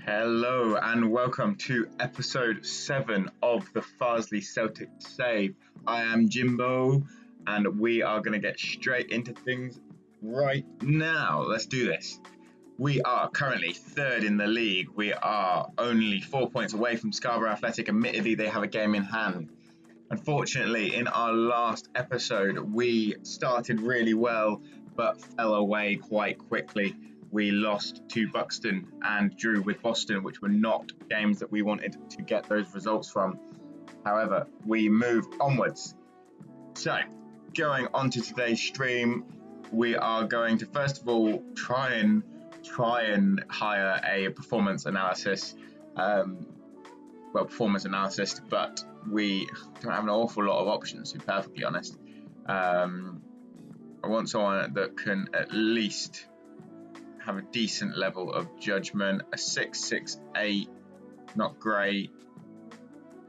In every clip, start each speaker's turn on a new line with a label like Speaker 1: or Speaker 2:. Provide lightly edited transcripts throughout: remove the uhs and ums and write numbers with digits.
Speaker 1: Hello and welcome to episode 7 of the Farsley Celtic Save. I am Jimbo and we are going to get straight into things right now. Let's do this. We are currently third in the league. We are only 4 points away from Scarborough Athletic. Admittedly, they have a game in hand. Unfortunately, in our last episode, we started really well but fell away quite quickly. We lost to Buxton and drew with Boston, which were not games that we wanted to get those results from. However, we moved onwards. So, going on to today's stream, we are going to first of all try and hire a performance analysis. Performance analysis, but we don't have an awful lot of options, to be perfectly honest. I want someone that can at least have a decent level of judgment. A 6'6", not great.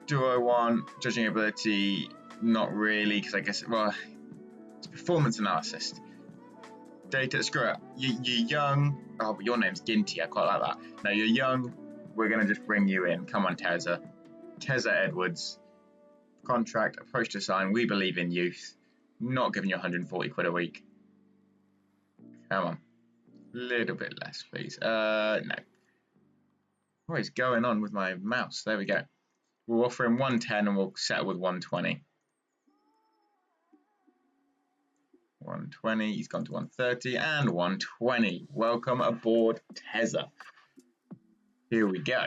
Speaker 1: Do I want judging ability? Not really, because I guess, it's performance analysis. Data, screw it. You're young. Oh, but your name's Ginty, I quite like that. No, you're young. We're going to just bring you in. Come on, Tezza. Tezza Edwards. Contract, approach to sign. We believe in youth. Not giving you 140 quid a week. Come on. Little bit less, please. No. What is going on with my mouse? There we go. We'll offer him 110 and we'll settle with 120. 120. He's gone to 130 and 120. Welcome aboard, Tezza. Here we go.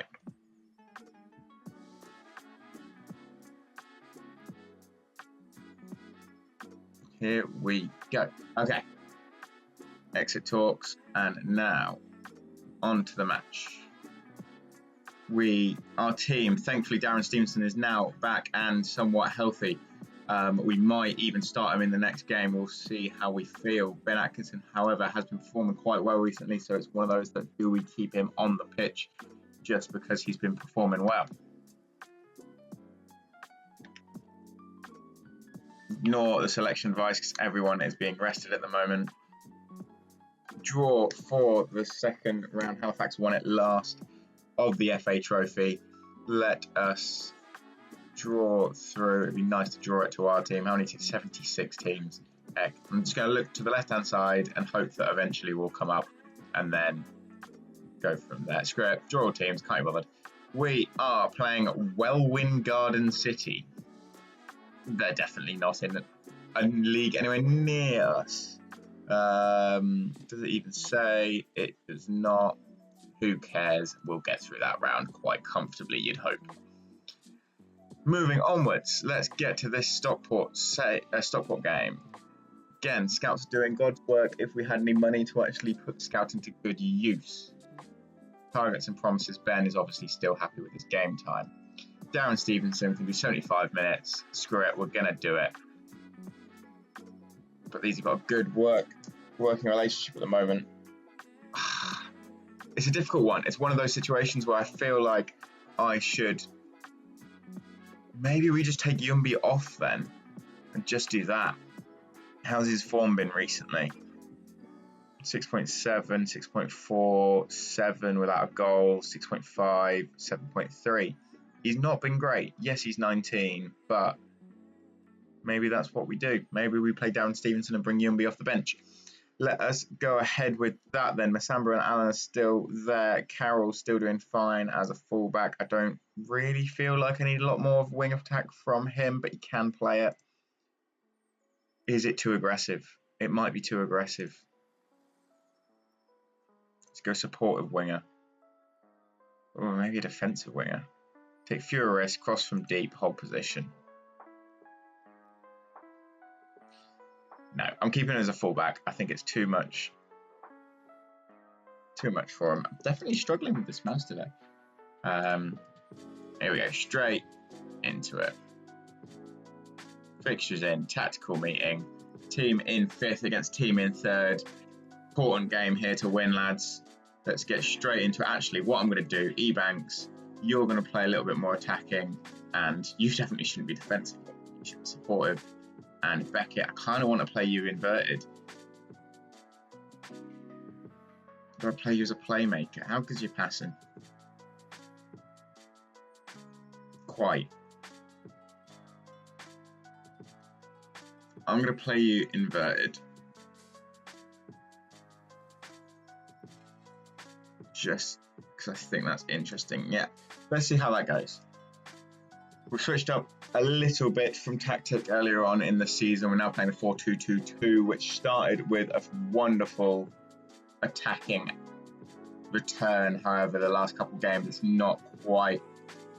Speaker 1: Here we go. Okay. Exit talks, and now on to the match. Our team, thankfully Darren Stevenson is now back and somewhat healthy. We might even start him in the next game. We'll see how we feel. Ben Atkinson, however, has been performing quite well recently, so it's one of those that do we keep him on the pitch just because he's been performing well. Ignore the selection advice because everyone is being rested at the moment. Draw for the second round. Halifax won it last of the FA Trophy. Let us draw through. It'd be nice to draw it to our team. How many teams? 76 teams. Heck, I'm just going to look to the left-hand side and hope that eventually we'll come up and then go from there. Screw it. Draw all teams. Can't be bothered. We are playing Welwyn Garden City. They're definitely not in a league anywhere near us. Does it even say? It does not. Who cares? We'll get through that round quite comfortably, you'd hope. Moving onwards, let's get to this Stockport game. Again, scouts are doing God's work if we had any money to actually put scouting to good use. Targets and promises. Ben is obviously still happy with his game time. Darren Stevenson can do 75 minutes. Screw it, we're going to do it. But these have got a good working relationship at the moment. It's a difficult one. It's one of those situations where I feel like I should... Maybe we just take Yumby off then and just do that. How's his form been recently? 6.7, 6.4, 7 without a goal, 6.5, 7.3. He's not been great. Yes, he's 19, but maybe that's what we do. Maybe we play Darren Stevenson and bring Yumby off the bench. Let us go ahead with that then. Masamba and Alan are still there. Carroll's still doing fine as a fullback. I don't really feel like I need a lot more of wing attack from him, but he can play it. Is it too aggressive? It might be too aggressive. Let's go supportive winger. Or maybe a defensive winger. Take fewer risks, cross from deep, hold position. No, I'm keeping him as a fullback. I think it's too much for him. I'm definitely struggling with this mouse today. Here we go, straight into it. Fixtures in, tactical meeting. Team in 5th against team in 3rd. Important game here to win, lads. Let's get straight into it. Actually, what I'm going to do, Ebanks, you're going to play a little bit more attacking, and you definitely shouldn't be defensive. You should be supportive. And Beckett, I kind of want to play you inverted. Do I play you as a playmaker? How good's your passing? quite. I'm going to play you inverted. Just because I think that's interesting. Yeah, let's see how that goes. We switched up a little bit from tactic earlier on in the season. We're now playing a 4-2-2-2, which started with a wonderful attacking return. However, the last couple of games, it's not quite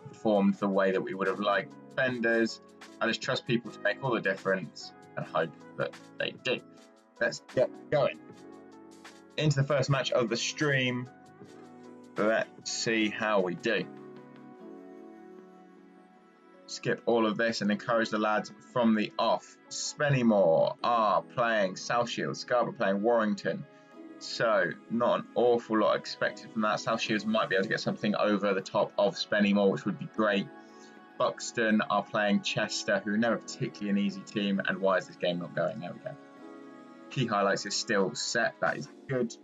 Speaker 1: performed the way that we would have liked. Defenders, I just trust people to make all the difference and hope that they do. Let's get going. Into the first match of the stream. Let's see how we do. Skip all of this and encourage the lads from the off. Spennymoor are playing South Shields, Scarborough playing Warrington. So, not an awful lot expected from that. South Shields might be able to get something over the top of Spennymoor, which would be great. Buxton are playing Chester, who are never particularly an easy team. And why is this game not going? There we go. Key highlights is still set. That is good.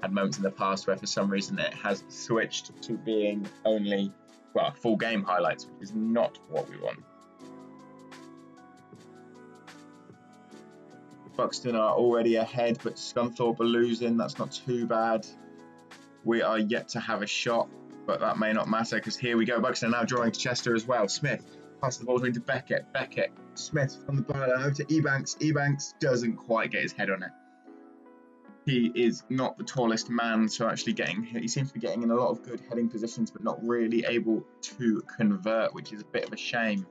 Speaker 1: Had moments in the past where for some reason it has switched to being only, well, full game highlights, which is not what we want. Buxton are already ahead, but Scunthorpe are losing. That's not too bad. We are yet to have a shot, but that may not matter because here we go. Buxton are now drawing to Chester as well. Smith passes the ball into Beckett. Beckett, Smith from the byline over to Ebanks. Ebanks doesn't quite get his head on it. He is not the tallest man, so actually he seems to be getting in a lot of good heading positions, but not really able to convert, which is a bit of a shame.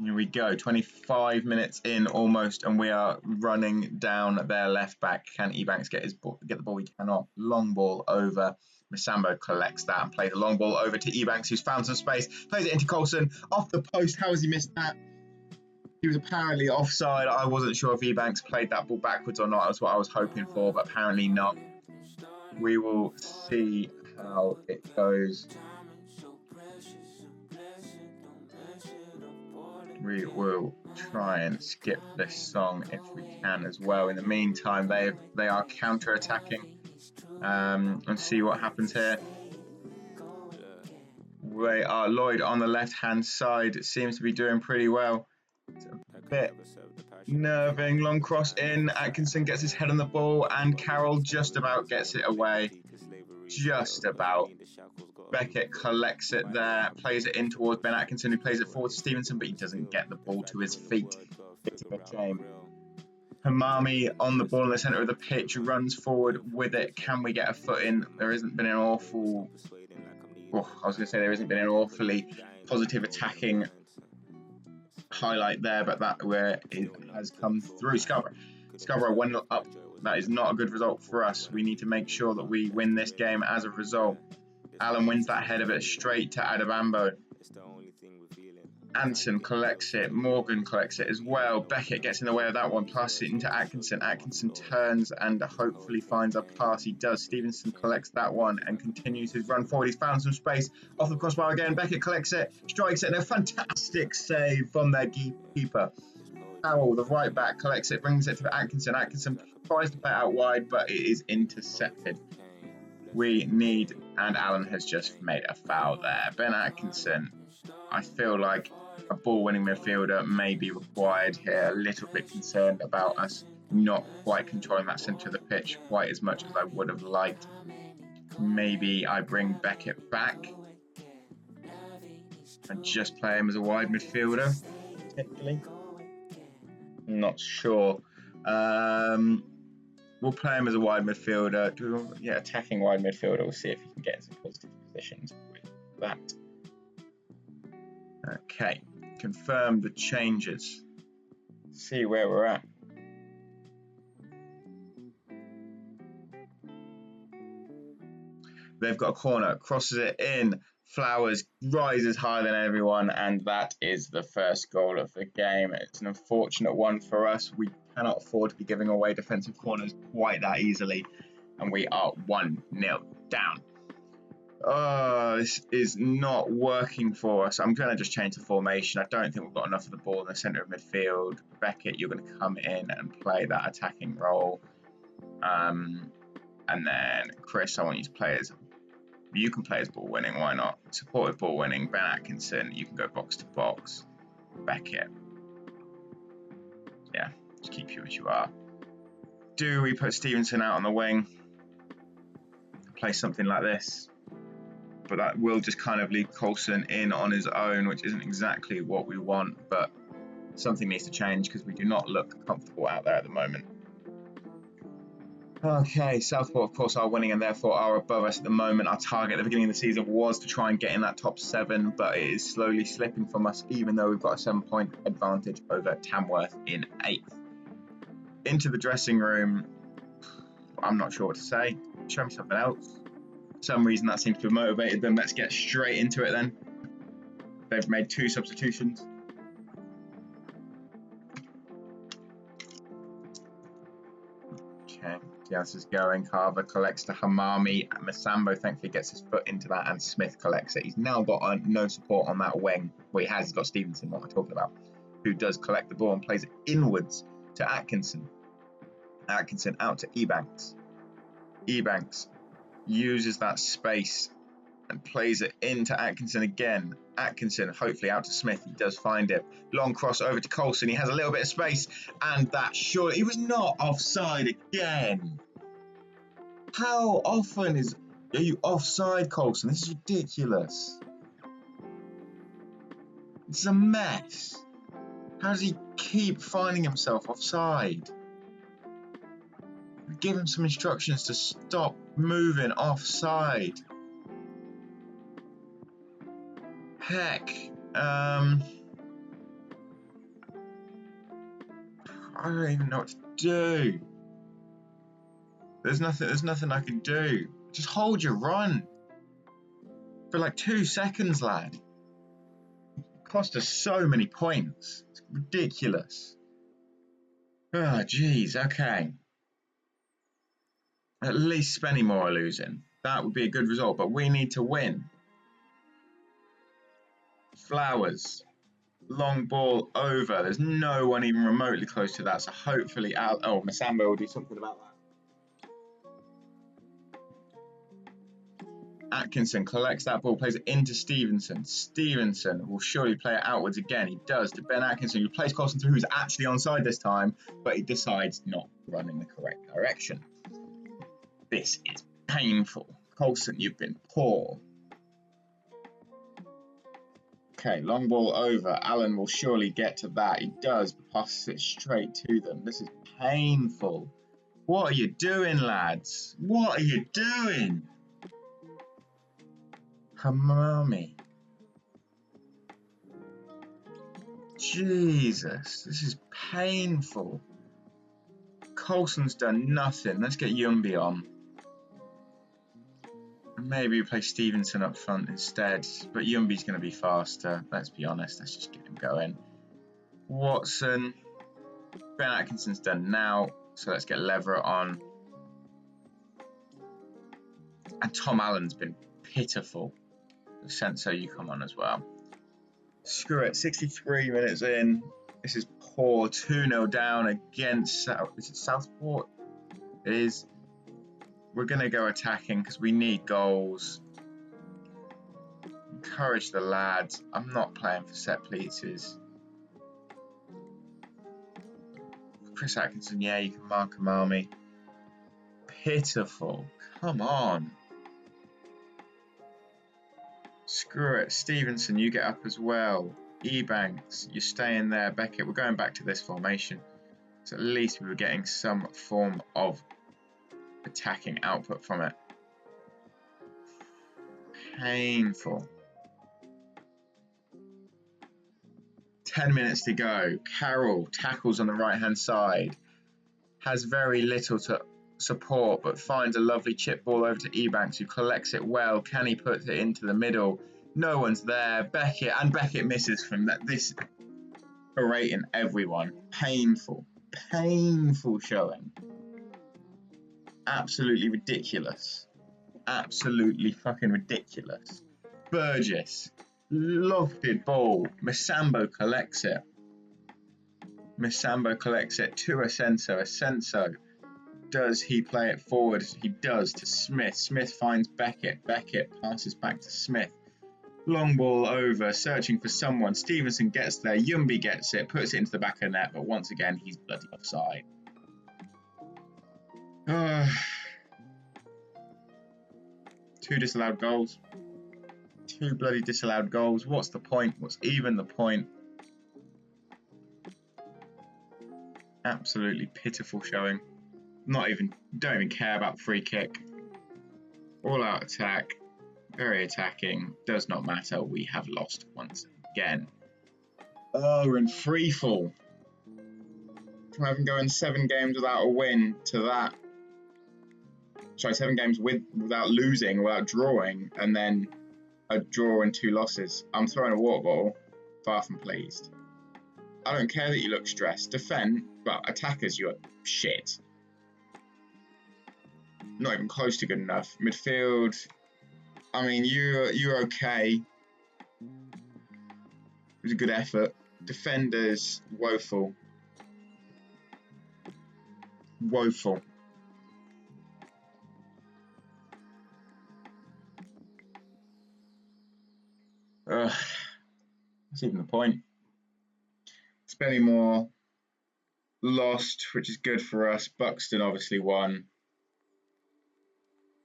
Speaker 1: Here we go, 25 minutes in almost, and we are running down their left back. Can Ebanks get the ball? He cannot. Long ball over. Misambo collects that and plays a long ball over to Ebanks, who's found some space. Plays it into Coulson, off the post. How has he missed that? He was apparently offside. I wasn't sure if Ebanks played that ball backwards or not. That's what I was hoping for, but apparently not. We will see how it goes. We will try and skip this song if we can as well. In the meantime, they are counter-attacking and see what happens here. They are Lloyd on the left-hand side. It seems to be doing pretty well. It's a bit nerving. Long cross in. Atkinson gets his head on the ball and Carroll just about gets it away. Just about. Beckett collects it there, plays it in towards Ben Atkinson, who plays it forward to Stevenson, but he doesn't get the ball to his feet. It's a shame. Hamami on the ball in the centre of the pitch, runs forward with it. Can we get a foot in? There hasn't been an awfully positive attacking highlight there, but that where it has come through. Scarborough 1-0 up. That is not a good result for us. We need to make sure that we win this game as a result. Allen wins that head of it straight to Adabambo. Anson collects it. Morgan collects it as well. Beckett gets in the way of that one. Passes it into Atkinson. Atkinson turns and hopefully finds a pass. He does. Stevenson collects that one and continues his run forward. He's found some space off the crossbar again. Beckett collects it, strikes it, and a fantastic save from their keeper. Powell, the right back, collects it, brings it to Atkinson. Atkinson tries to play it out wide, but it is intercepted. And Allen has just made a foul there. Ben Atkinson, I feel like a ball-winning midfielder may be required here. A little bit concerned about us not quite controlling that centre of the pitch quite as much as I would have liked. Maybe I bring Beckett back and just play him as a wide midfielder, potentially. Not sure. We'll play him as a wide midfielder. Attacking wide midfielder. We'll see if he can get into positive positions with that. Okay, confirm the changes. See where we're at. They've got a corner, crosses it in. Flowers rises higher than everyone, and that is the first goal of the game. It's an unfortunate one for us. We cannot afford to be giving away defensive corners quite that easily, and we are 1-0 down. This is not working for us. I'm going to just change the formation. I don't think we've got enough of the ball in the centre of midfield. Beckett, you're going to come in and play that attacking role. And then Chris, I want you to play as You can play as ball winning, why not? Supported ball winning, Ben Atkinson, you can go box to box. Beckett. Yeah, just keep you as you are. Do we put Stevenson out on the wing? Play something like this? But that will just kind of leave Coulson in on his own, which isn't exactly what we want, but something needs to change because we do not look comfortable out there at the moment. Okay, Southport, of course, are winning and therefore are above us at the moment. Our target at the beginning of the season was to try and get in that top 7, but it is slowly slipping from us, even though we've got a 7-point advantage over Tamworth in 8th. Into the dressing room. I'm not sure what to say. Show me something else. For some reason, that seems to have motivated them. Let's get straight into it then. They've made 2 substitutions. Okay. Diaz is going. Carver collects to Hamami. Masambo thankfully gets his foot into that, and Smith collects it. He's now got no support on that wing. Well, he has. He's got Stevenson, what am I talking about? Who does collect the ball and plays it inwards to Atkinson. Atkinson out to Ebanks. Ebanks uses that space and plays it into Atkinson again. Atkinson hopefully out to Smith. He does find it. Long cross over to Coulson. He has a little bit of space, and that sure he was not offside again. How often are you offside, Coulson? This is ridiculous. It's a mess. How does he keep finding himself offside? Give him some instructions to stop moving offside. Heck, I don't even know what to do. There's nothing I can do. Just hold your run for like 2 seconds, lad. It cost us so many points. It's ridiculous. Oh, jeez. Okay. At least Spennymoor are losing. That would be a good result, but we need to win. Flowers. Long ball over. There's no one even remotely close to that, so hopefully Masambo will do something about that. Atkinson collects that ball, plays it into Stevenson. Stevenson will surely play it outwards again. He does to Ben Atkinson, who plays Coulson through, who's actually onside this time, but he decides not to run in the correct direction. This is painful. Coulson, you've been poor. Okay, long ball over. Allen will surely get to that. He does, but passes it straight to them. This is painful. What are you doing, lads? What are you doing? Hamami. Jesus, this is painful. Coulson's done nothing. Let's get Yumby on. Maybe we play Stevenson up front instead, but Yumby's going to be faster. Let's be honest. Let's just get him going. Watson. Ben Atkinson's done now, so let's get Leverett on. And Tom Allen's been pitiful. Senso, you come on as well. Screw it. 63 minutes in. This is poor. 2-0 down against is it Southport? It is. We're going to go attacking because we need goals. Encourage the lads. I'm not playing for set pieces. Chris Atkinson, yeah, you can mark him, Army. Pitiful. Come on. Screw it. Stevenson, you get up as well. Ebanks, you're staying there. Beckett, we're going back to this formation. So at least we were getting some form of attacking output from it. Painful. 10 minutes to go. Carroll tackles on the right-hand side. Has very little to support, but finds a lovely chip ball over to Ebanks, who collects it well. Can he put it into the middle? No one's there. Beckett misses from that. This berating everyone. Painful. Painful showing. Absolutely ridiculous. Absolutely fucking ridiculous. Burgess. Lofted ball. Masambo collects it. Masambo collects it to Asenso. Asenso Does he play it forward? He does to Smith. Smith finds Beckett. Beckett passes back to Smith. Long ball over, searching for someone. Stevenson gets there. Yumby gets it, puts it into the back of the net, but once again, he's bloody offside. Two disallowed goals. Two bloody disallowed goals. What's the point? What's even the point? Absolutely pitiful showing. Don't even care about the free kick. All out attack. Very attacking. Does not matter. We have lost once again. Oh, we're in free fall. From having going 7 games without a win to that. Sorry, 7 games without losing, without drawing, and then a draw and 2 losses. I'm throwing a water bottle. Far from pleased. I don't care that you look stressed. Defend, but attackers, you're shit. Not even close to good enough. Midfield, I mean, you're okay. It was a good effort. Defenders, woeful. Woeful. That's even the point. Spennymoor lost, which is good for us. Buxton obviously won.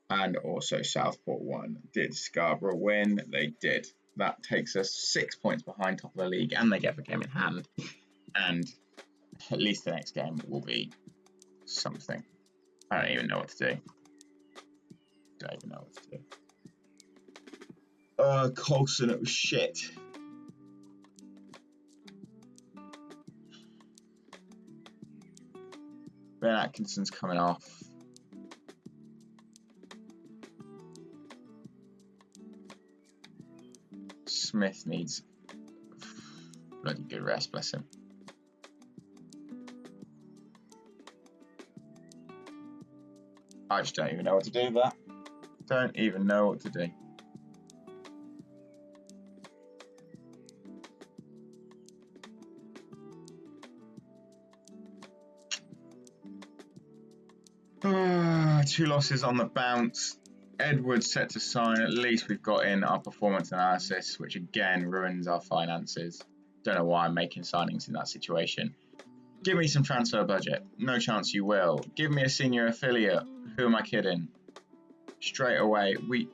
Speaker 1: And also Southport won. Did Scarborough win? They did. That takes us 6 points behind top of the league, and they get the game in hand. And at least the next game will be something. I don't even know what to do. Don't even know what to do. Coulson, it was shit. Ben Atkinson's coming off. Smith needs bloody good rest, bless him. I just don't even know what to do with that. Don't even know what to do. Two losses on the bounce. Edwards set to sign. At least we've got in our performance analysis, which again ruins our finances. Don't know why I'm making signings in that situation. Give me some transfer budget. No chance you will. Give me a senior affiliate. Who am I kidding? Straight away. We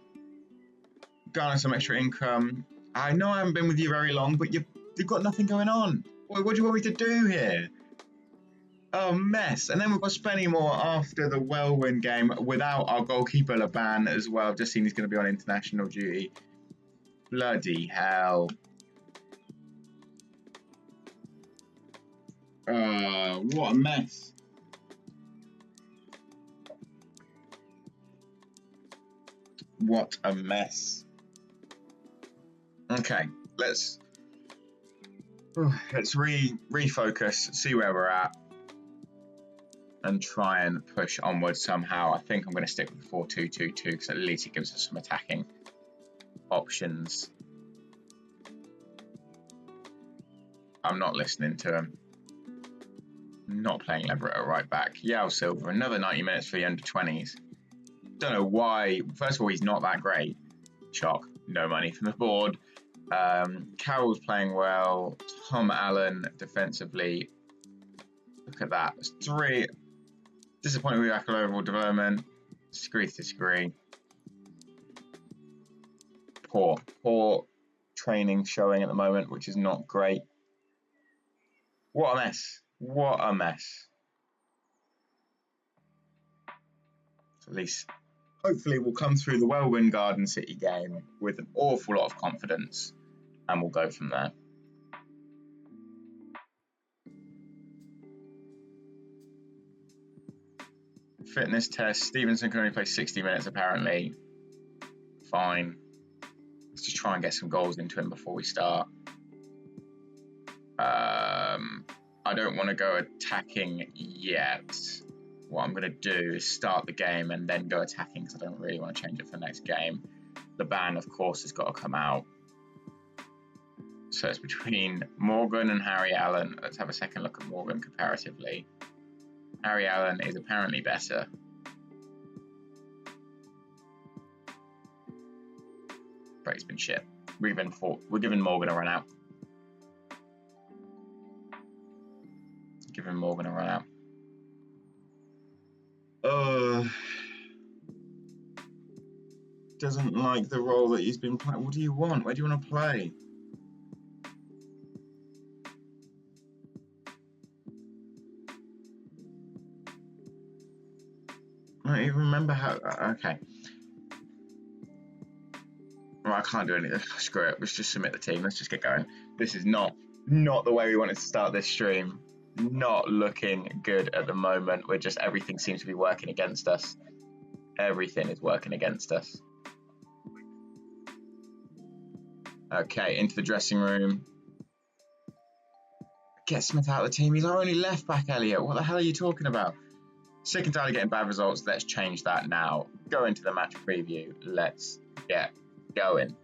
Speaker 1: garner some extra income. I know I haven't been with you very long, but you've got nothing going on. What do you want me to do here? Oh, mess. And then we've got Spennymoor after the Wellwyn game without our goalkeeper Laban as well. I've just seen he's going to be on international duty. Bloody hell. What a mess. What a mess. Okay, let's refocus, see where we're at, and try and push onward somehow. I think I'm going to stick with the 4-2-2-2 because at least it gives us some attacking options. I'm not listening to him. Not playing Leverett at right back. Yao Silva, another 90 minutes for the under-20s. Don't know why. First of all, he's not that great. Shock. No money from the board. Carroll's playing well. Tom Allen defensively. Look at that. There's 3. Disappointing with Ackle overall development. Disagree. Poor training showing at the moment, which is not great. What a mess. What a mess. So at least, hopefully, we'll come through the Wellwyn Garden City game with an awful lot of confidence, and we'll go from there. Fitness test. Stevenson can only play 60 minutes, apparently. Fine. Let's just try and get some goals into him before we start. I don't want to go attacking yet. What I'm going to do is start the game and then go attacking because I don't really want to change it for the next game. The ban, of course, has got to come out. So it's between Morgan and Harry Allen. Let's have a second look at Morgan comparatively. Harry Allen is apparently better. But he's been shit. We're giving Morgan a run out. Giving Morgan a run out. Doesn't like the role that he's been playing. What do you want? Where do you want to play? I don't even remember how. Okay. Well, I can't do anything. Screw it. Let's just submit the team. Let's just get going. This is not the way we wanted to start this stream. Not looking good at the moment. Everything seems to be working against us. Everything is working against us. Okay, into the dressing room. Get Smith out of the team. He's our only left back, Elliot. What the hell are you talking about? Sick and tired of getting bad results. Let's change that now. Go into the match preview. Let's get going.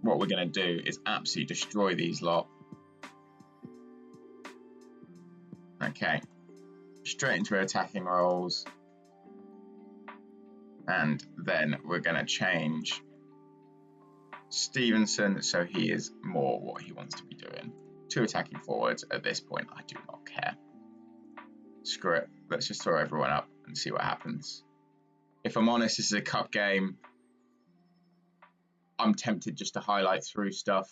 Speaker 1: What we're going to do is absolutely destroy these lot. Okay. Straight into attacking roles. And then we're going to change Stevenson so he is more what he wants to be doing. 2 attacking forwards. At this point, I do not care. Screw it. Let's just throw everyone up and see what happens. If I'm honest, this is a cup game. I'm tempted just to highlight through stuff.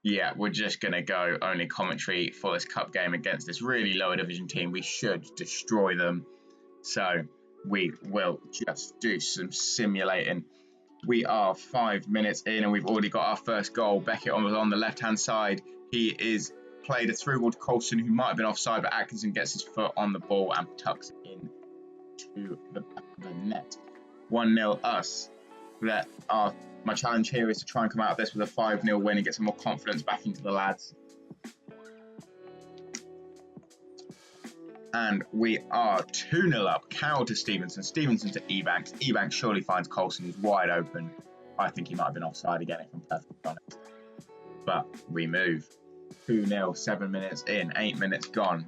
Speaker 1: Yeah, we're just going to go only commentary for this cup game against this really lower division team. We should destroy them. So we will just do some simulating. We are 5 minutes in and we've already got our first goal. Beckett was on the left-hand side. He is played a through ball to Coulson, who might have been offside, but Atkinson gets his foot on the ball and tucks in to the back of the net. 1-0 us. My challenge here is to try and come out of this with a 5-0 win and get some more confidence back into the lads. And we are 2-0 up. Carroll to Stevenson. Stevenson to Ebanks. Ebanks surely finds Coulson, who's wide open. I think he might have been offside again, if I'm perfectly honest. But we move. 2-0, 7 minutes in, 8 minutes gone.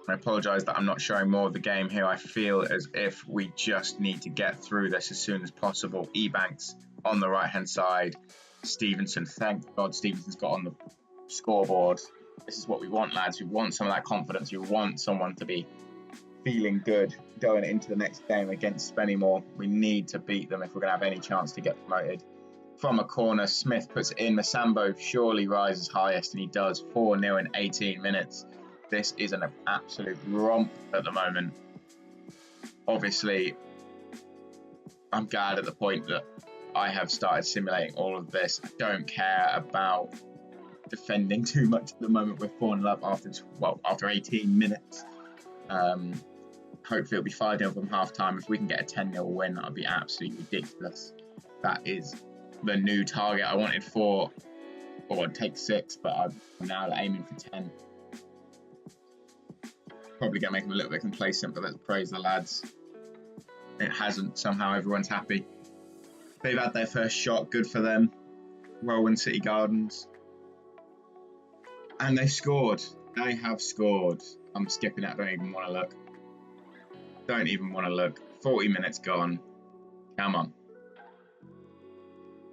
Speaker 1: I apologise that I'm not showing more of the game here. I feel as if we just need to get through this as soon as possible. Ebanks on the right-hand side. Stevenson, thank God Stevenson's got on the scoreboard. This is what we want, lads. We want some of that confidence. We want someone to be feeling good going into the next game against Spennymoor. We need to beat them if we're going to have any chance to get promoted. From a corner, Smith puts it in. Masambo surely rises highest, and he does. 4-0 in 18 minutes. This is an absolute romp at the moment. Obviously, I'm glad at the point that I have started simulating all of this. I don't care about defending too much at the moment. We're 4-0 up after 18 minutes. Hopefully it'll be 5-0 from half time. If we can get a 10-0 win, that would be absolutely ridiculous. That is the new target. I wanted 4, or I'd take 6, but I'm now aiming for 10. Probably going to make them a little bit complacent, but let's praise the lads. It hasn't. Somehow everyone's happy. They've had their first shot. Good for them. Rowan City Gardens. And they've scored. They have scored. I'm skipping it. I don't even want to look. Don't even want to look. 40 minutes gone. Come on.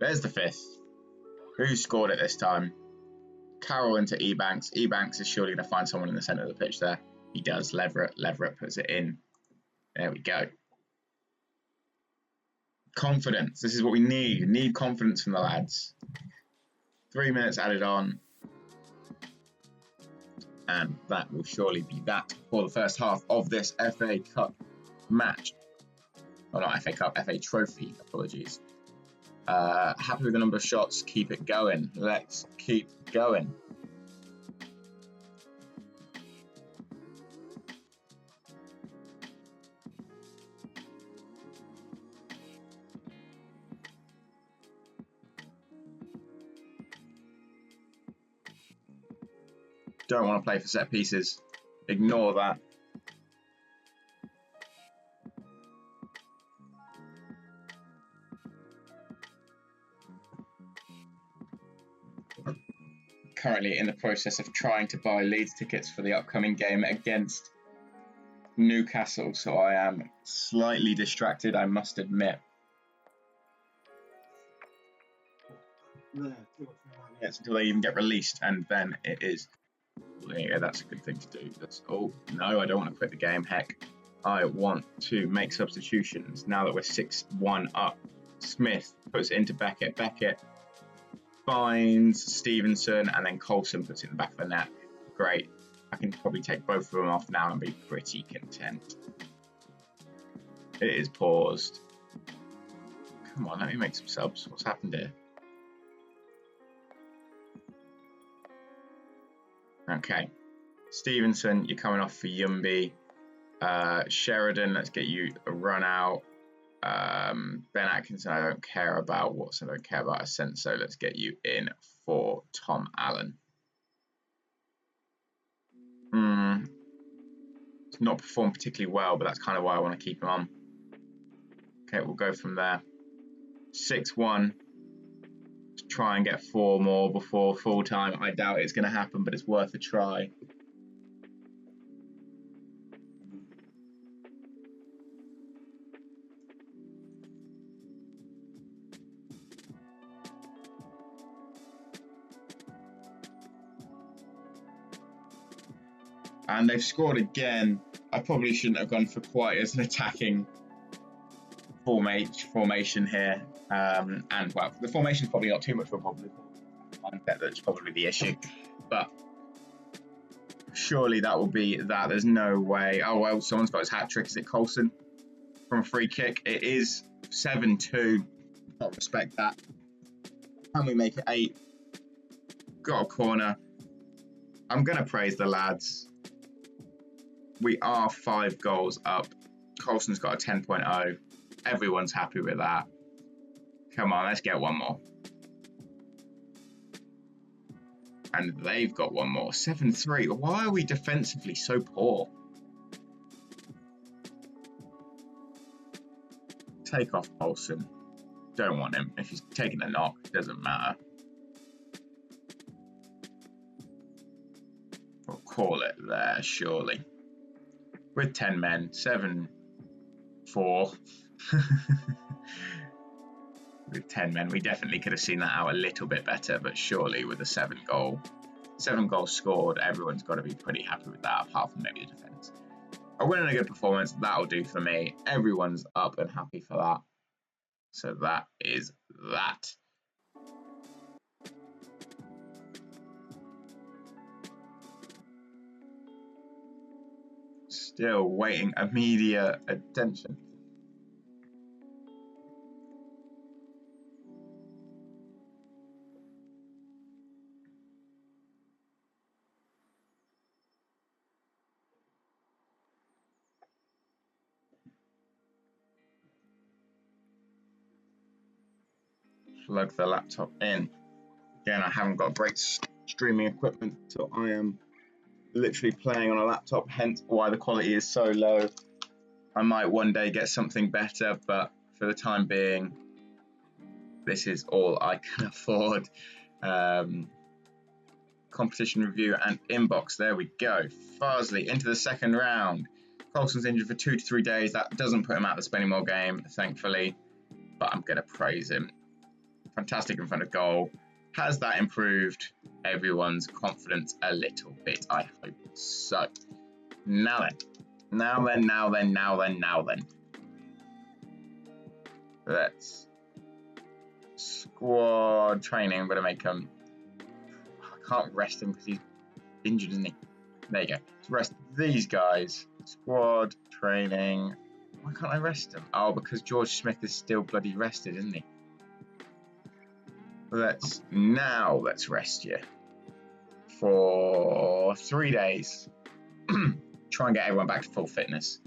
Speaker 1: There's the 5th. Who scored it this time? Carroll into Ebanks. Ebanks is surely going to find someone in the centre of the pitch there. He does. Leverett puts it in. There we go. Confidence. This is what we need. We need confidence from the lads. 3 minutes added on. And that will surely be that for the first half of this FA Cup match. Oh, not FA Cup, FA Trophy. Apologies. Happy with the number of shots. Keep it going. Let's keep going. Don't want to play for set pieces. Ignore that. currently in the process of trying to buy Leeds tickets for the upcoming game against Newcastle, so I am slightly distracted, I must admit. Minutes until they even get released, and then it is. Well, yeah, that's a good thing to do. Oh no, I don't want to quit the game. Heck, I want to make substitutions now that we're 6-1 up. Smith puts it into Beckett. Beckett finds Stevenson, and then Coulson puts it in the back of the net. Great. I can probably take both of them off now and be pretty content. It is paused. Come on, let me make some subs. What's happened here? Okay. Stevenson, you're coming off for Yumby. Sheridan, let's get you a run out. Ben Atkinson, I don't care about. Watson, I don't care about. Ascenso, let's get you in for Tom Allen. It's not performed particularly well, but that's kind of why I want to keep him on. Okay, we'll go from there. 6-1. To try and get 4 more before full time. I doubt it's going to happen, but it's worth a try. And they've scored again. I probably shouldn't have gone for quite as an attacking formation here. And well, the formation's probably not too much of a problem. Mindset that's probably the issue. But surely that will be that. There's no way. Oh well, someone's got his hat trick. Is it Coulson from a free kick? It is 7-2. I'll respect that. Can we make it 8? Got a corner. I'm going to praise the lads. We are 5 goals up. Coulson's got a 10.0. Everyone's happy with that. Come on, let's get one more. And they've got one more. 7-3. Why are we defensively so poor? Take off Coulson. Don't want him. If he's taking a knock, it doesn't matter. We'll call it there, surely. With 10 men, 7-4. With 10 men, we definitely could have seen that out a little bit better, but surely with a 7 goals scored, everyone's got to be pretty happy with that, apart from maybe the defence. A win and a good performance, that'll do for me. Everyone's up and happy for that. So that is that. Still waiting immediate attention. Plug the laptop in. Again, I haven't got great streaming equipment, so I am literally playing on a laptop, hence why the quality is so low. I might one day get something better, but for the time being, this is all I can afford. Competition review and inbox, there we go. Farsley into the second round. Coulson's injured for 2 to 3 days. That doesn't put him out of the Spennymoor game, thankfully, but I'm going to praise him. Fantastic in front of goal. Has that improved everyone's confidence a little bit? I hope so. Now then. Let's squad training. I'm going to make him. I can't rest him because he's injured, isn't he? There you go. Let's rest these guys. Squad training. Why can't I rest him? Oh, because George Smith is still bloody rested, isn't he? Let's rest you for 3 days. Try and get everyone back to full fitness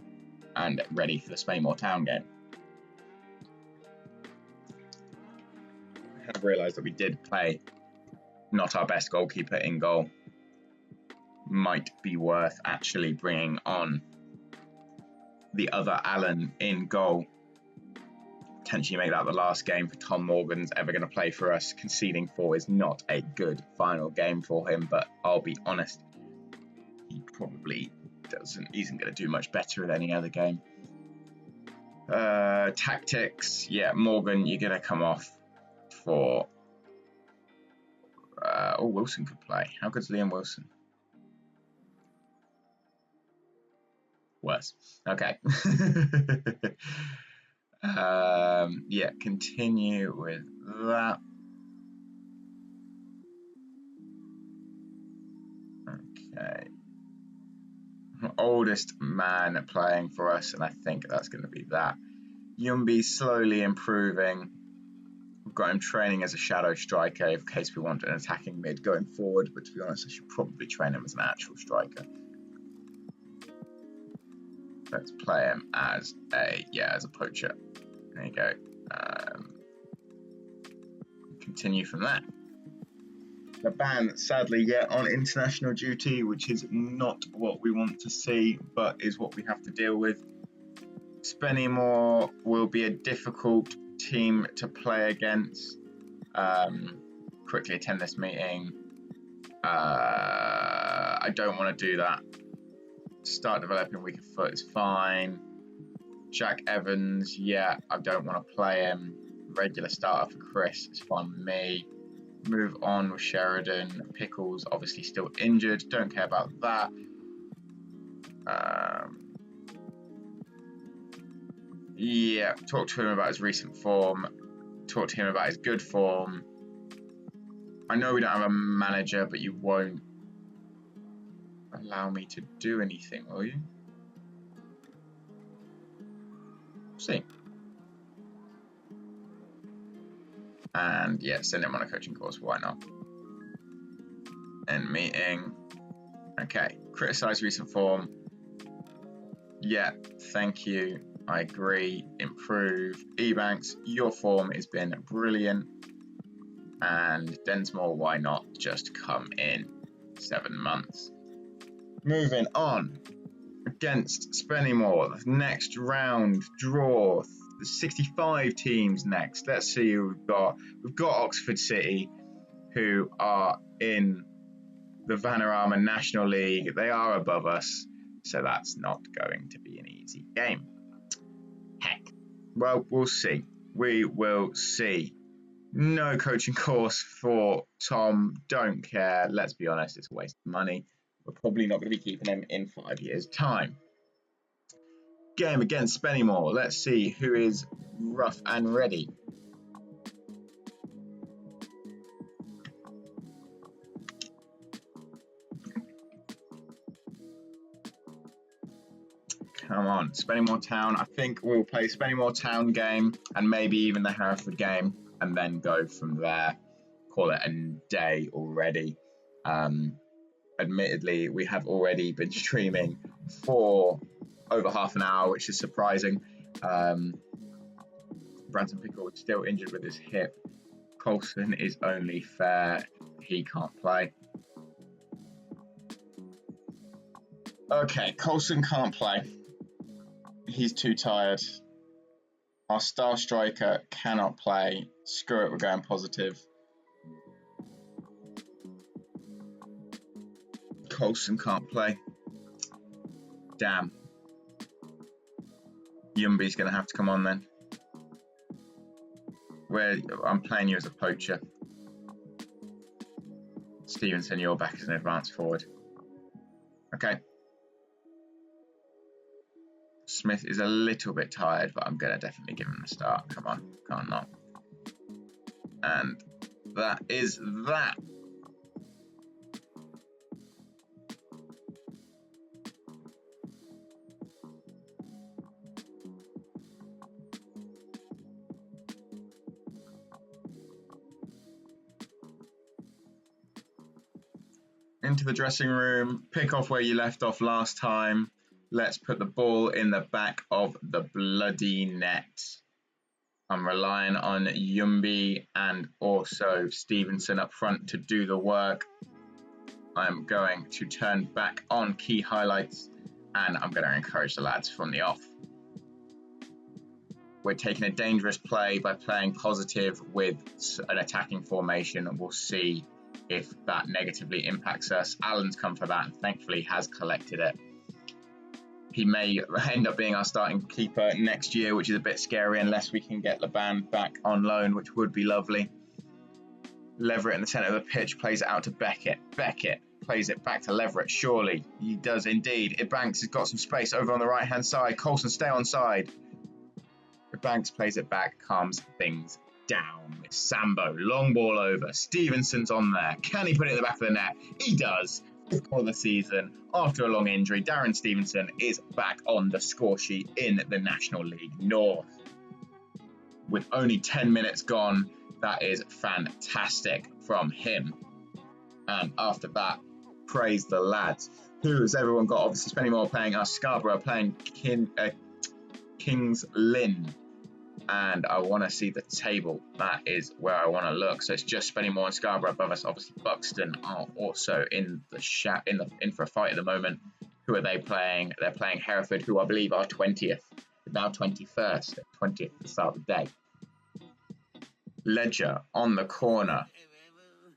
Speaker 1: and ready for the Spennymoor Town game. I have realised that we did play not our best goalkeeper in goal. Might be worth actually bringing on the other Alan in goal potentially make that the last game for Tom Morgan's ever going to play for us. Conceding 4 is not a good final game for him, but I'll be honest, he probably isn't going to do much better at any other game. Tactics, yeah, Morgan, you're going to come off for... Wilson could play. How good's Liam Wilson? Worse. Okay. Yeah, continue with that. Okay. Oldest man playing for us, and I think that's going to be that. Yumbi's slowly improving. We've got him training as a shadow striker in case we want an attacking mid going forward, but to be honest, I should probably train him as an actual striker. Let's play him as a poacher. There you go. Continue from there. The ban, sadly, on international duty, which is not what we want to see, but is what we have to deal with. Spennymoor will be a difficult team to play against. Quickly attend this meeting. I don't want to do that. Start developing weaker foot is fine. Jack Evans, I don't want to play him. Regular starter for Chris is fine with me. Move on with Sheridan. Pickles, obviously still injured. Don't care about that. Talk to him about his recent form. Talk to him about his good form. I know we don't have a manager, but you won't allow me to do anything, will you? See. And send him on a coaching course. Why not? End meeting. Okay. Criticize recent form. Yeah. Thank you. I agree. Improve. Ebanks, your form has been brilliant. And Densmore, why not just come in 7 months? Moving on. Against Spennymoor. Next round draw. 65 teams next. Let's see who we've got. We've got Oxford City, who are in the Vanarama National League. They are above us, so that's not going to be an easy game. Heck. Well, we'll see. We will see. No coaching course for Tom. Don't care. Let's be honest, it's a waste of money. We're probably not going to be keeping him in 5 years' time. Game against Spennymoor. Let's see who is rough and ready. Come on, Spennymoor Town. I think we'll play Spennymoor Town game and maybe even the Hereford game and then go from there. Call it a day already. Admittedly, we have already been streaming for over half an hour, which is surprising. Branson Pickle is still injured with his hip. Colson is only fair. He can't play. Okay, Colson can't play. He's too tired. Our star striker cannot play. Screw it, we're going positive. Colson can't play. Damn. Yumbi's going to have to come on then. I'm playing you as a poacher. Stevenson, you're back as an advanced forward. Okay. Smith is a little bit tired, but I'm going to definitely give him a start. Come on, can't not. And that is that. Into the dressing room, pick off where you left off last time. Let's put the ball in the back of the bloody net. I'm relying on Yumbi and also Stevenson up front to do the work. I'm going to turn back on key highlights and I'm going to encourage the lads from the off. we're taking a dangerous play by playing positive with an attacking formation, and we'll see if that negatively impacts us. Alan's come for that and thankfully has collected it. He may end up being our starting keeper next year, which is a bit scary unless we can get Laban back on loan, which would be lovely. Leverett in the centre of the pitch plays it out to Beckett. Beckett plays it back to Leverett. Surely he does indeed. Ibanks has got some space over on the right hand side. Coulson, stay on side. Ibanks plays it back, calms things down. It's Sambo, long ball over. Stevenson's on there. Can he put it in the back of the net? He does. Fifth goal of the season after a long injury. Darren Stevenson is back on the score sheet in the National League North. With only 10 minutes gone, that is fantastic from him. And after that, praise the lads. Who has everyone got? Obviously, Spennymoor playing us. Scarborough playing Kings Lynn. And I want to see the table. That is where I want to look. So it's just Spennymoor and Scarborough above us. Obviously, Buxton are also in for a fight at the moment. Who are they playing? They're playing Hereford, who I believe are 20th. Now 21st. 20th at the start of the day. Ledger on the corner.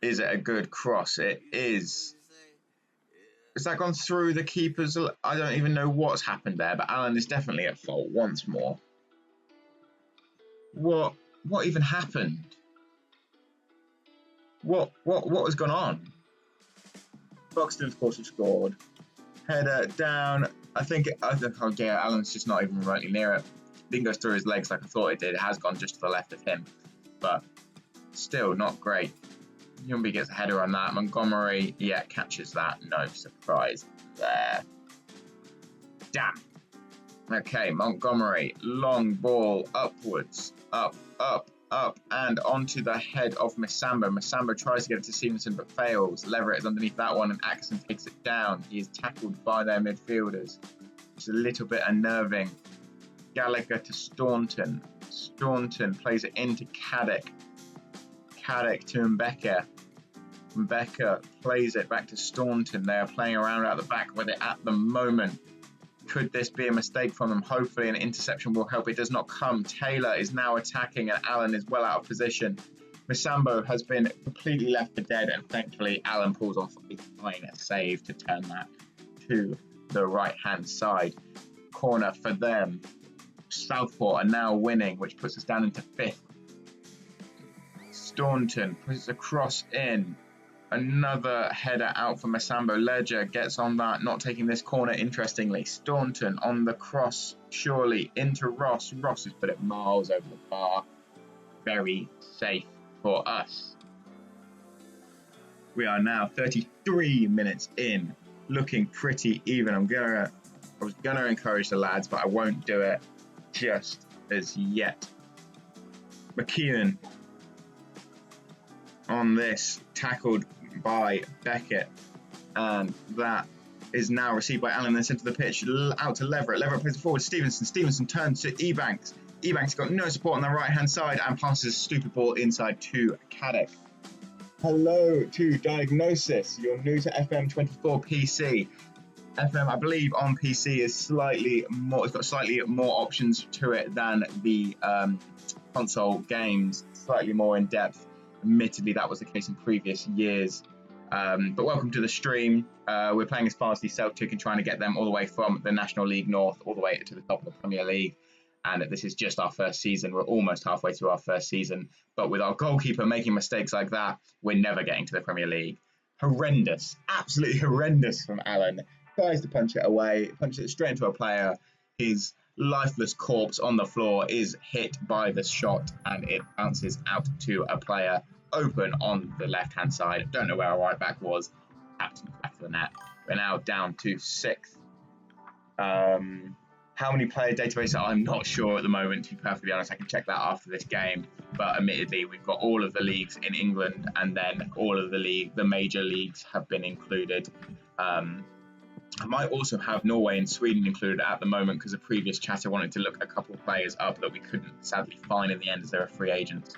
Speaker 1: Is it a good cross? It is. Has that gone through the keepers? I don't even know what's happened there, but Alan is definitely at fault once more. What even happened? What has gone on? Buxton, of course, has scored. Header down. I think Alan's just not even remotely near it. Didn't go through his legs like I thought it did. It has gone just to the left of him, but still not great. Yumby gets a header on that. Montgomery, yeah, catches that. No surprise there. Damn. Okay, Montgomery, long ball upwards, up, and onto the head of Masambo. Masambo tries to get it to Stevenson but fails. Leverett is underneath that one and Atkinson takes it down. He is tackled by their midfielders. It's a little bit unnerving. Gallagher to Staunton. Staunton plays it into Caddick. Caddick to Mbeka. Mbeka plays it back to Staunton. They are playing around at the back with it at the moment. Could this be a mistake from them? Hopefully an interception will help. It does not come. Taylor is now attacking and Alan is well out of position. Masambo has been completely left for dead and thankfully Alan pulls off a fine save to turn that to the right hand side. Corner for them. Southport are now winning, which puts us down into 5th. Staunton puts a cross in. Another header out for Masambo. Ledger gets on that, not taking this corner interestingly. Staunton on the cross, surely into Ross. Ross has put it miles over the bar. Very safe for us. We are now 33 minutes in, looking pretty even. I was gonna encourage the lads, but I won't do it just as yet. McKeown on this, tackled by Beckett, and that is now received by Allen in the centre of the pitch, out to Leverett. Leverett plays it forward. Stevenson turns to Ebanks. Ebanks got no support on the right hand side and passes a stupid ball inside to Caddick. Hello to Diagnosis. You're new to FM24 PC. FM, I believe, on PC is slightly more. It's got slightly more options to it than the console games. Slightly more in depth. Admittedly, that was the case in previous years. But welcome to the stream. We're playing as Farsley Celtic and trying to get them all the way from the National League North all the way to the top of the Premier League. And this is just our first season. We're almost halfway through our first season. But with our goalkeeper making mistakes like that, we're never getting to the Premier League. Horrendous. Absolutely horrendous from Alan. Tries to punch it away, punches it straight into a player. His lifeless corpse on the floor is hit by the shot and it bounces out to a player open on the left hand side. Don't know where our right back was. Tapped in the back of the net. We're now down to 6th. How many player database? I'm not sure at the moment, to be perfectly honest. I can check that after this game. But admittedly, we've got all of the leagues in England and then all of the major leagues have been included. I might also have Norway and Sweden included at the moment because the previous chatter wanted to look a couple of players up that we couldn't sadly find in the end as they're free agents.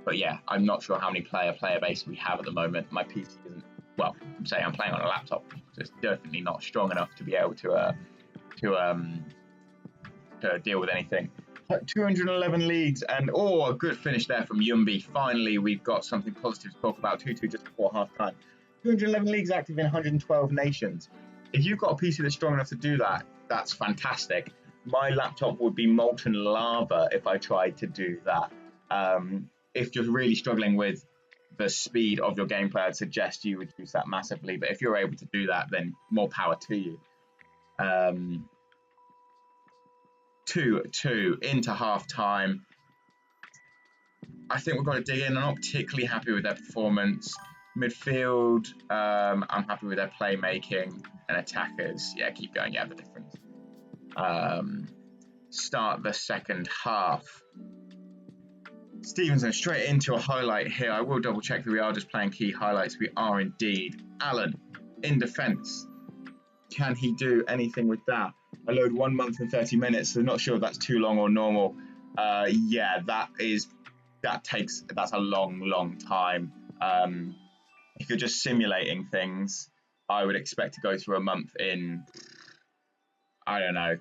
Speaker 1: But yeah, I'm not sure how many player base we have at the moment. My PC isn't, well, I'm saying I'm playing on a laptop, so it's definitely not strong enough to be able to deal with anything. 211 leagues, and a good finish there from Yumbi. Finally, we've got something positive to talk about. 2-2 just before half time. 211 leagues active in 112 nations. If you've got a PC that's strong enough to do that, that's fantastic. My laptop would be molten lava if I tried to do that. If you're really struggling with the speed of your gameplay, I'd suggest you reduce that massively. But if you're able to do that, then more power to you. 2-2 into half time. I think we've got to dig in. I'm not particularly happy with their performance. Midfield, I'm happy with their playmaking, and attackers, yeah, keep going. Yeah, the difference. Start the second half. Stevenson straight into a highlight here. I will double check that we are just playing key highlights. We are indeed. Allen in defence. Can he do anything with that? I load 1 month and 30 minutes, so I'm not sure if that's too long or normal. Yeah, that's a long time. If you're just simulating things, I would expect to go through a month in, I don't know,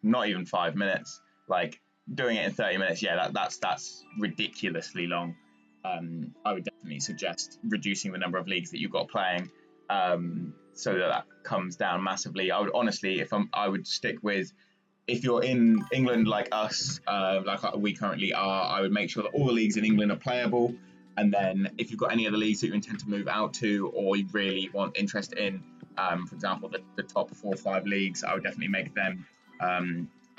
Speaker 1: not even 5 minutes. Like doing it in 30 minutes, yeah, that's ridiculously long. I would definitely suggest reducing the number of leagues that you've got playing, so that comes down massively. I would honestly, I would stick with, if you're in England like us, like we currently are, I would make sure that all the leagues in England are playable. And then if you've got any other leagues that you intend to move out to, or you really want interest in, for example, the top 4 or 5 leagues, I would definitely make them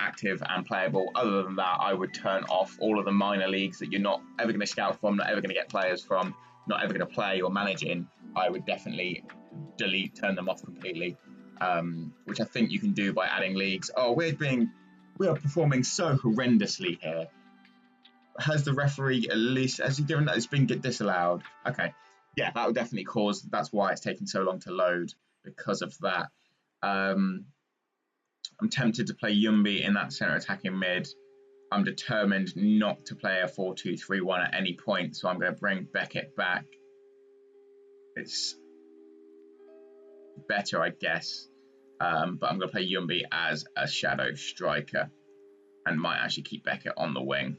Speaker 1: active and playable. Other than that, I would turn off all of the minor leagues that you're not ever going to scout from, not ever going to get players from, not ever going to play or manage in. I would definitely turn them off completely, which I think you can do by adding leagues. We are performing so horrendously here. Has the referee has he given that it's been disallowed? Okay, yeah, that would definitely cause. That's why it's taking so long to load, because of that. I'm tempted to play Yumbi in that centre attacking mid. I'm determined not to play a 4-2-3-1 at any point, so I'm going to bring Beckett back. It's better, I guess, but I'm going to play Yumbi as a shadow striker, and might actually keep Beckett on the wing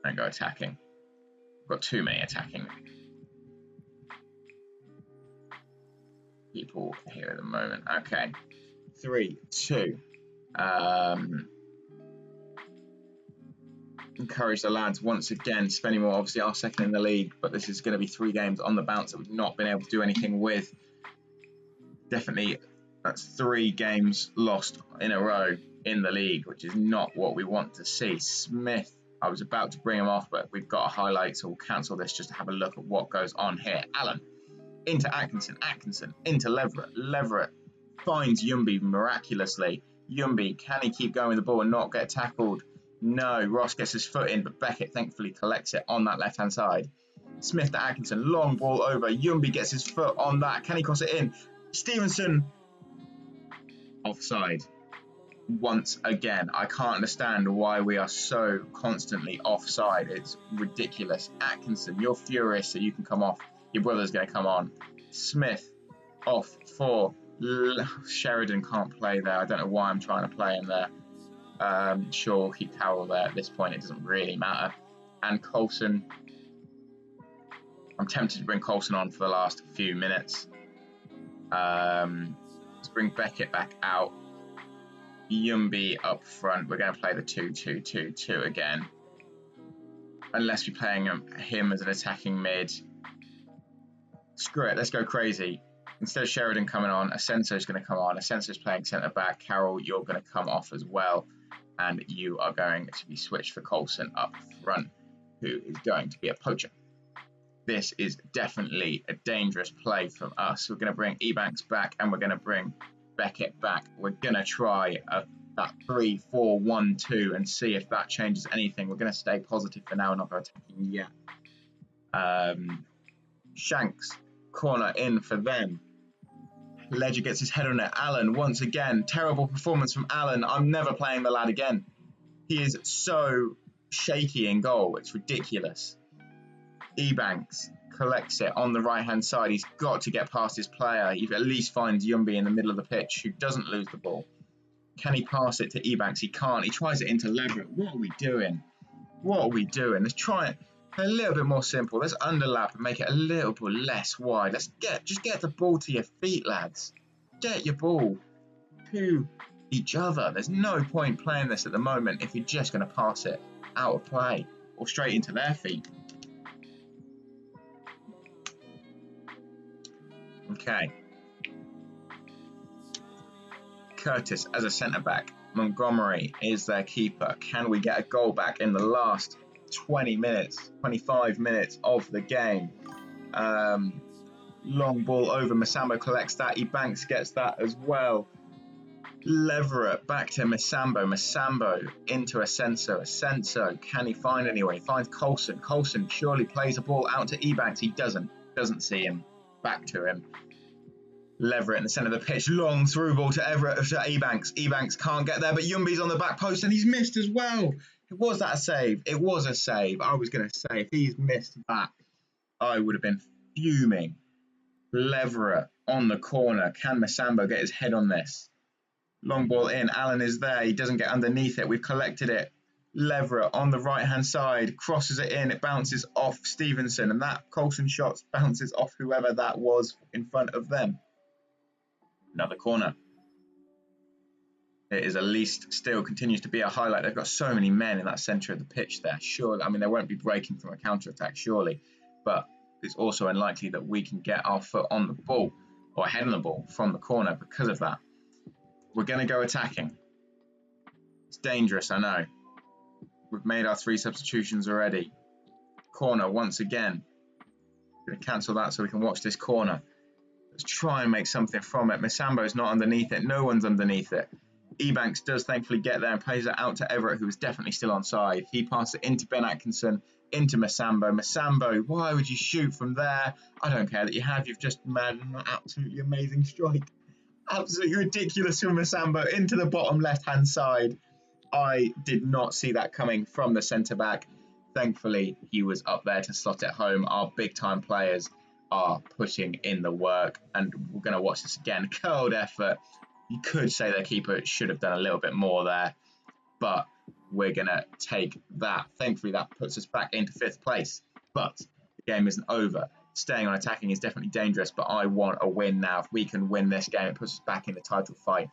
Speaker 1: and go attacking. I've got too many attacking people here at the moment. Okay, 3-2. Encourage the lads once again. Spennymoor obviously are second in the league, but this is going to be 3 games on the bounce that we've not been able to do anything with. Definitely, that's 3 games lost in a row in the league, which is not what we want to see. Smith, I was about to bring him off, but we've got a highlight, so we'll cancel this just to have a look at what goes on here. Allen into Atkinson into Leverett finds Yumbi miraculously. Yumbi, can he keep going with the ball and not get tackled? No, Ross gets his foot in, but Beckett thankfully collects it on that left-hand side. Smith to Atkinson, long ball over. Yumbi gets his foot on that. Can he cross it in? Stevenson, offside. Once again, I can't understand why we are so constantly offside. It's ridiculous. Atkinson, you're furious, so you can come off. Your brother's going to come on. Smith, off for Sheridan. Can't play there. I don't know why I'm trying to play him there. Sure, we'll keep Carroll there at this point. It doesn't really matter. And Coulson. I'm tempted to bring Coulson on for the last few minutes. Let's bring Beckett back out. Yumbi up front. We're going to play the 2-2-2-2 again. Unless we're playing him as an attacking mid. Screw it, let's go crazy. Instead of Sheridan coming on, Asenso's going to come on. Asenso's playing centre back. Carroll, you're going to come off as well. And you are going to be switched for Coulson up front, who is going to be a poacher. This is definitely a dangerous play from us. We're going to bring Ebanks back, and we're going to bring Beckett back. We're going to try that 3-4-1-2 and see if that changes anything. We're going to stay positive for now, not go attacking yet. Shanks, corner in for them. Ledger gets his head on it. Allen, once again, terrible performance from Allen. I'm never playing the lad again. He is so shaky in goal. It's ridiculous. Ebanks collects it on the right-hand side. He's got to get past his player. He at least finds Yumbi in the middle of the pitch, who doesn't lose the ball. Can he pass it to Ebanks? He can't. He tries it into Leverett. What are we doing? What are we doing? Let's try it a little bit more simple. Let's underlap and make it a little bit less wide. Just get the ball to your feet, lads. Get your ball to each other. There's no point playing this at the moment if you're just going to pass it out of play or straight into their feet. Okay. Curtis as a centre-back. Montgomery is their keeper. Can we get a goal back in the last 20 minutes, 25 minutes of the game? Long ball over. Masambo collects that. Ebanks gets that as well. Leverett back to Masambo. Masambo into Ascenso. Ascenso, can he find anyone? He finds Coulson. Coulson surely plays a ball out to Ebanks. He doesn't see him. Back to him. Leverett in the centre of the pitch. Long through ball to Ebanks. Ebanks can't get there, but Yumbi's on the back post and he's missed as well. Was that a save? It was a save. I was going to say, if he's missed that, I would have been fuming. Leverett on the corner. Can Masambo get his head on this? Long ball in. Allen is there. He doesn't get underneath it. We've collected it. Leverett on the right-hand side. Crosses it in. It bounces off Stevenson. And that Coulson shot bounces off whoever that was in front of them. Another corner. It is at least still continues to be a highlight. They've got so many men in that centre of the pitch there. Surely, I mean, they won't be breaking from a counter-attack, surely. But it's also unlikely that we can get our foot on the ball or head on the ball from the corner because of that. We're going to go attacking. It's dangerous, I know. We've made our 3 substitutions already. Corner once again. Going to cancel that so we can watch this corner. Let's try and make something from it. Masambo's not underneath it. No one's underneath it. Ebanks does thankfully get there and plays it out to Everett, who is definitely still onside. He passes it into Ben Atkinson, into Masambo. Masambo, why would you shoot from there? I don't care that you have. You've just made an absolutely amazing strike. Absolutely ridiculous from Masambo into the bottom left-hand side. I did not see that coming from the centre-back. Thankfully, he was up there to slot it home. Our big-time players are putting in the work, and we're going to watch this again. Curled effort. You could say their keeper should have done a little bit more there, but we're going to take that. Thankfully, that puts us back into 5th place, but the game isn't over. Staying on attacking is definitely dangerous, but I want a win now. If we can win this game, it puts us back in the title fight.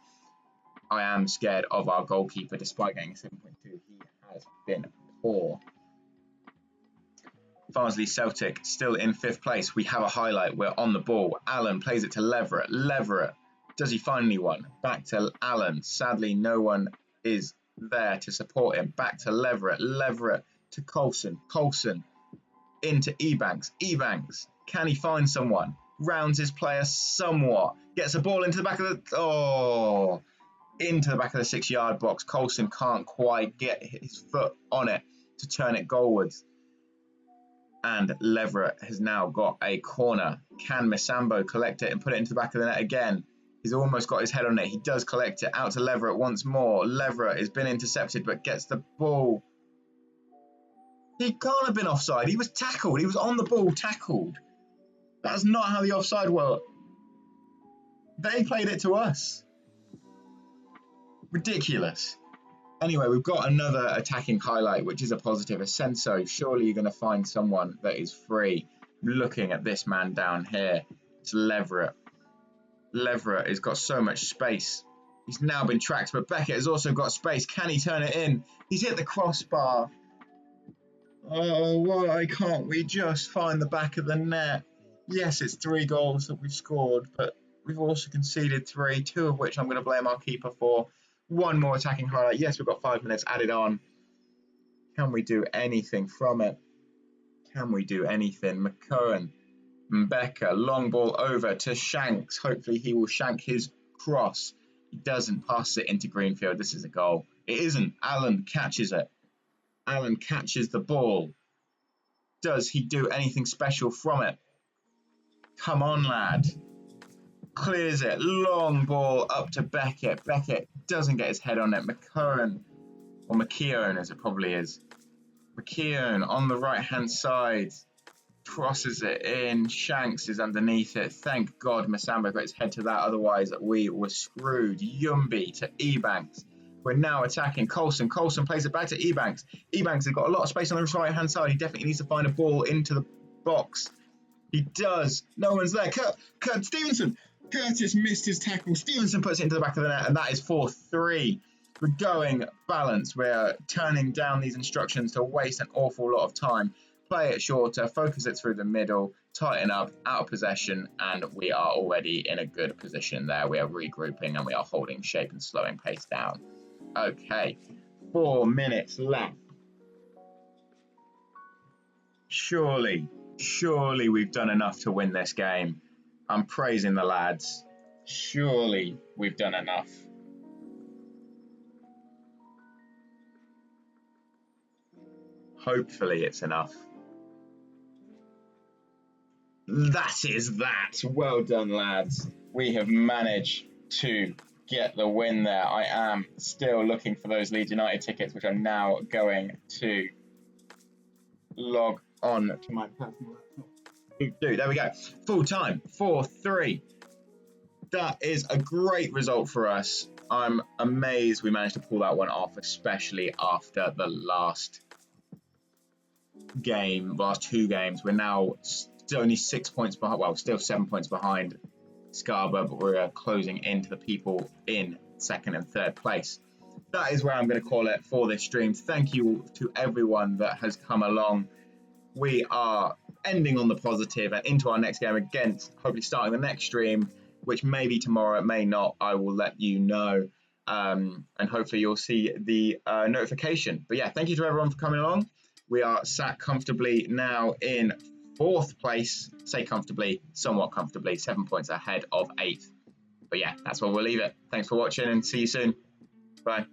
Speaker 1: I am scared of our goalkeeper, despite getting a 7.2. He has been poor. Farsley Celtic still in 5th place. We have a highlight. We're on the ball. Allen plays it to Leverett. Leverett, does he find anyone? Back to Allen. Sadly, no one is there to support him. Back to Leverett. Leverett to Coulson. Coulson into Ebanks. Ebanks, can he find someone? Rounds his player somewhat. Gets the ball into the back of the... into the back of the 6-yard box. Coulson can't quite get his foot on it to turn it goalwards. And Leverett has now got a corner. Can Masambo collect it and put it into the back of the net again? He's almost got his head on it. He does collect it out to Leverett once more. Leverett has been intercepted but gets the ball. He can't have been offside. He was tackled. He was on the ball tackled. That's not how the offside worked. They played it to us. Ridiculous. Anyway, we've got another attacking highlight, which is a positive. Ascenso, surely you're going to find someone that is free. Looking at this man down here, it's Leverett. Leverett has got so much space. He's now been tracked, but Beckett has also got space. Can he turn it in? He's hit the crossbar. Oh, why can't we just find the back of the net? Yes, it's 3 goals that we've scored, but we've also conceded 3, 2 of which I'm going to blame our keeper for. One more attacking highlight. Yes, we've got 5 minutes added on. Can we do anything from it? Can we do anything? McCohen, Mbeka, long ball over to Shanks. Hopefully he will shank his cross. He doesn't pass it into Greenfield. This is a goal. It isn't. Allen catches it. Allen catches the ball. Does he do anything special from it? Come on, lad. Clears it. Long ball up to Beckett. Beckett doesn't get his head on it. McCohen, or McKeown as it probably is. McKeown on the right-hand side. crosses it in. Shanks is underneath it. Thank God Masamba got his head to that, otherwise we were screwed. Yumbi to Ebanks. We're now attacking Coulson. Coulson plays it back to Ebanks. Ebanks has got a lot of space on the right-hand side. He definitely needs to find a ball into the box. He does. No one's there. Kurt Stevenson. Curtis missed his tackle. Stevenson puts it into the back of the net, and that is 4-3. We're going balanced. We're turning down these instructions to waste an awful lot of time. Play it shorter, focus it through the middle, tighten up, out of possession, and we are already in a good position there. We are regrouping and we are holding shape and slowing pace down. Okay, 4 minutes left. Surely we've done enough to win this game. I'm praising the lads. Surely we've done enough. Hopefully it's enough. That is that. Well done, lads. We have managed to get the win there. I am still looking for those Leeds United tickets, which I'm now going to log on to my personal laptop. There we go. Full time, 4-3. That is a great result for us. I'm amazed we managed to pull that one off, especially after the last two games. We're now only 6 points behind, well, still 7 points behind Scarborough, but we're closing into the people in second and third place. That is where I'm going to call it for this stream. Thank you to everyone that has come along. We are ending on the positive and into our next game against, hopefully starting the next stream, which may be tomorrow, it may not. I will let you know. And hopefully you'll see the notification. But yeah, thank you to everyone for coming along. We are sat comfortably now in 4th place. Say comfortably, somewhat comfortably, 7 points ahead of 8th. But yeah, that's where we'll leave it. Thanks for watching and see you soon. Bye.